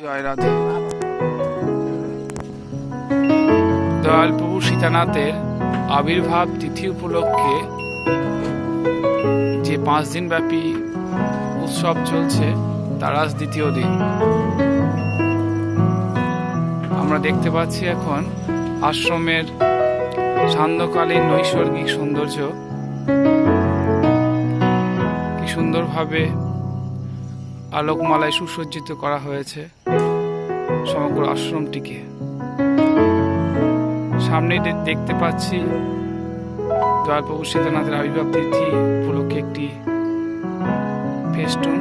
জয় রাধে। দয়াল প্রভু সীতানাথের আবির্ভাব তিথি উপলক্ষে যে 5 দিন ব্যাপী উৎসব চলছে তার আজ দ্বিতীয় দিন। আমরা দেখতে পাচ্ছি এখন আশ্রমের সান্ধ্যকালীন নৈসর্গিক সৌন্দর্য, কি সুন্দরভাবে আলোকমালায় সুসজ্জিত করা হয়েছে সমগ্র আশ্রমটিকে। সামনে দেখতে পাচ্ছি দয়াল প্রভু সীতানাথের আবির্ভাব তিথি উপলক্ষে একটি ফেস্টুন।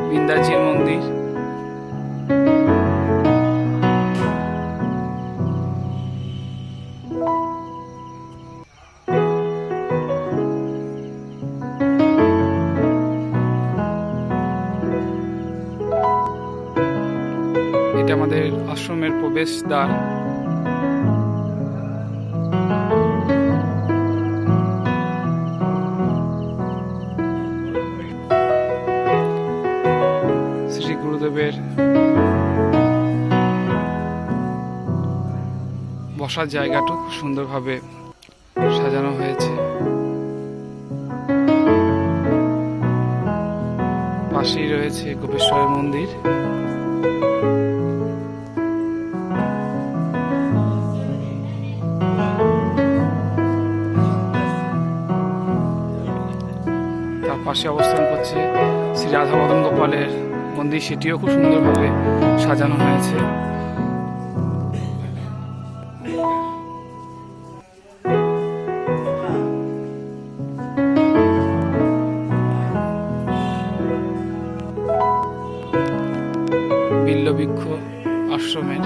বৃন্দাজির মন্দির, এটা আমাদের আশ্রমের প্রবেশদ্বার। শ্রী গুরুদেবের বসার জায়গাটা খুব সুন্দরভাবে সাজানো হয়েছে। পাশেই রয়েছে গোপেশ্বরের মন্দির। তার পাশে অবস্থান করছে শ্রী রাধা মদন গোপালের মন্দির, সেটিও খুব সুন্দরভাবে সাজানো হয়েছে। বিল্লবৃক্ষ আশ্রমের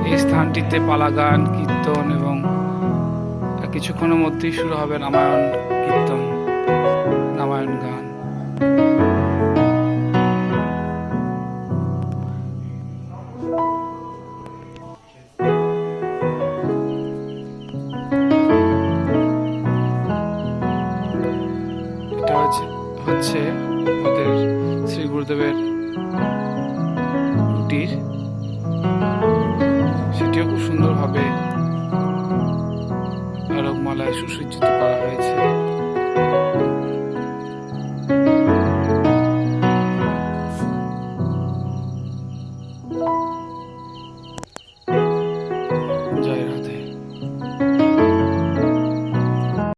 এই স্থানটিতে পালাগান, কীর্তন এবং কিছুক্ষণের মধ্যেই শুরু হবে রামায়ণ কীর্তন, রামায়ণ গান। এটা হচ্ছে আমাদের শ্রী গুরুদেবের কুটির, সেটিও খুব সুন্দরভাবে আলোকমালায় সুসজ্জিত করা হয়েছে।